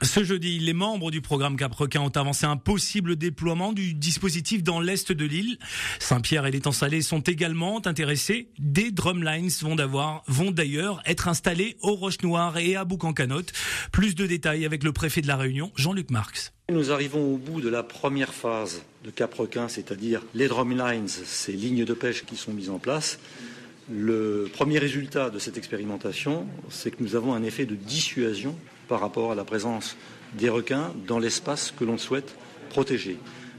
Ce jeudi, les membres du programme Cap-Requin ont avancé un possible déploiement du dispositif dans l'est de l'île. Saint-Pierre et l'étang Salé sont également intéressés. Des drumlines vont d'ailleurs être installés aux Roches-Noires et à Bouc-en-Canotte. Plus de détails avec le préfet de la Réunion, Jean-Luc Marx. Nous arrivons au bout de la première phase de Cap-Requin, c'est-à-dire les drumlines, ces lignes de pêche qui sont mises en place. Le premier résultat de cette expérimentation, c'est que nous avons un effet de dissuasion par rapport à la présence des requins dans l'espace que l'on souhaite protéger.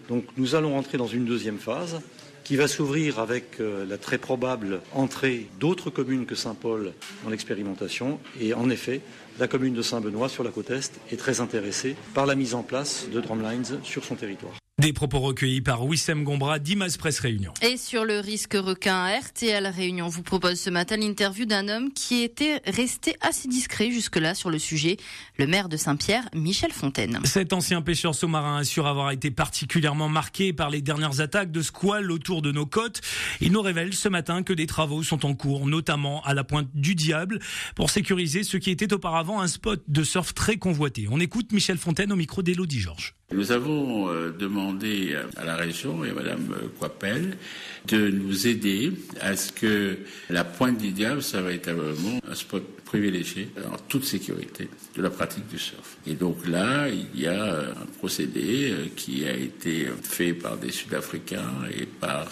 Donc nous allons entrer dans une deuxième phase qui va s'ouvrir avec la très probable entrée d'autres communes que Saint-Paul dans l'expérimentation. Et en effet, la commune de Saint-Benoît sur la côte Est est très intéressée par la mise en place de drumlines sur son territoire. Des propos recueillis par Wissem Gombra d'Image Presse Réunion. Et sur le risque requin, RTL Réunion vous propose ce matin l'interview d'un homme qui était resté assez discret jusque-là sur le sujet, le maire de Saint-Pierre, Michel Fontaine. Cet ancien pêcheur sous-marin assure avoir été particulièrement marqué par les dernières attaques de squales autour de nos côtes. Il nous révèle ce matin que des travaux sont en cours, notamment à la pointe du Diable, pour sécuriser ce qui était auparavant un spot de surf très convoité. On écoute Michel Fontaine au micro d'Élodie Georges. Nous avons demandé à la région et à Madame Coipel de nous aider à ce que la pointe du Diable soit véritablement un spot privilégié en toute sécurité de la pratique du surf. Et donc là, il y a un procédé qui a été fait par des Sud-Africains et par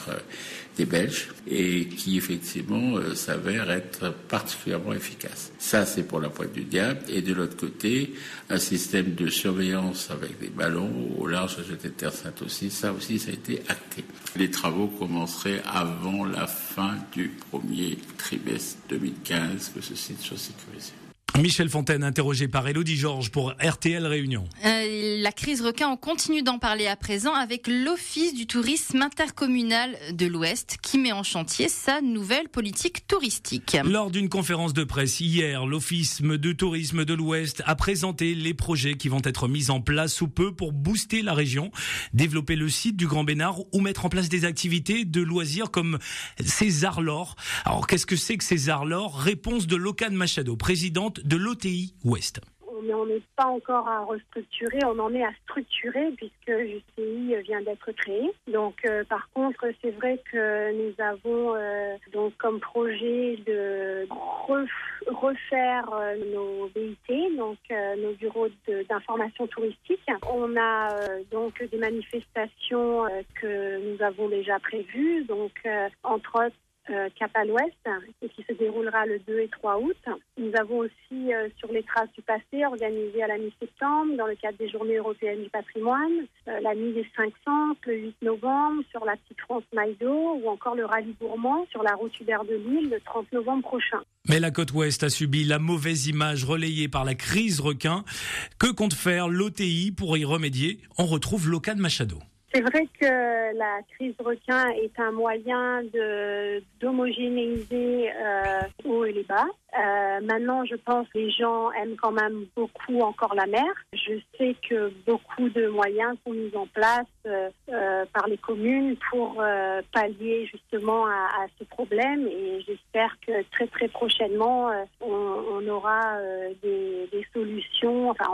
des Belges et qui effectivement s'avère être particulièrement efficace. Ça, c'est pour la pointe du Diable. Et de l'autre côté, un système de surveillance avec des ballons au large de cette Terre Sainte aussi. Ça aussi, ça a été acté. Les travaux commenceraient avant la fin du premier trimestre 2015 que ce site soit sécurisé. Michel Fontaine, interrogé par Élodie Georges pour RTL Réunion. La crise requin, on continue d'en parler à présent avec l'Office du tourisme intercommunal de l'Ouest qui met en chantier sa nouvelle politique touristique. Lors d'une conférence de presse hier, l'Office de tourisme de l'Ouest a présenté les projets qui vont être mis en place sous peu pour booster la région, développer le site du Grand Bénard ou mettre en place des activités de loisirs comme César Laure. Alors qu'est-ce que c'est que César Laure ? Réponse de Locane Machado, présidente de l'OTI Ouest. On n'est pas encore à restructurer, on en est à structurer puisque JCI vient d'être créé. Donc par contre, c'est vrai que nous avons donc comme projet de refaire nos BIT, donc nos bureaux d'information touristique. On a donc des manifestations que nous avons déjà prévues, donc entre autres Cap à l'Ouest, qui se déroulera le 2 et 3 août. Nous avons aussi sur les traces du passé organisé à la mi-septembre dans le cadre des Journées européennes du patrimoine, la nuit des 500 le 8 novembre sur la petite France Maïdo ou encore le rallye gourmand sur la route Hubert de Lille le 30 novembre prochain. Mais la côte ouest a subi la mauvaise image relayée par la crise requin. Que compte faire l'OTI pour y remédier ? On retrouve Locane Machado. C'est vrai que la crise requin est un moyen d'homogénéiser haut et les bas. Maintenant, je pense que les gens aiment quand même beaucoup encore la mer. Je sais que beaucoup de moyens sont mis en place par les communes pour pallier justement à ce problème et j'espère que très très prochainement on aura des solutions. Enfin,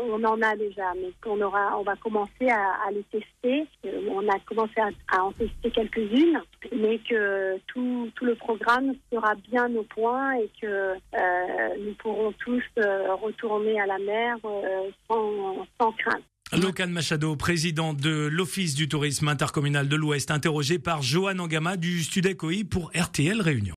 on en a déjà, mais on va commencer à les tester. On a commencé à en tester quelques-unes, mais que tout le programme sera bien au point et que nous pourrons tous retourner à la mer sans crainte. Locane Machado, président de l'Office du tourisme intercommunal de l'Ouest, interrogé par Johan Angama du Studec OI pour RTL Réunion.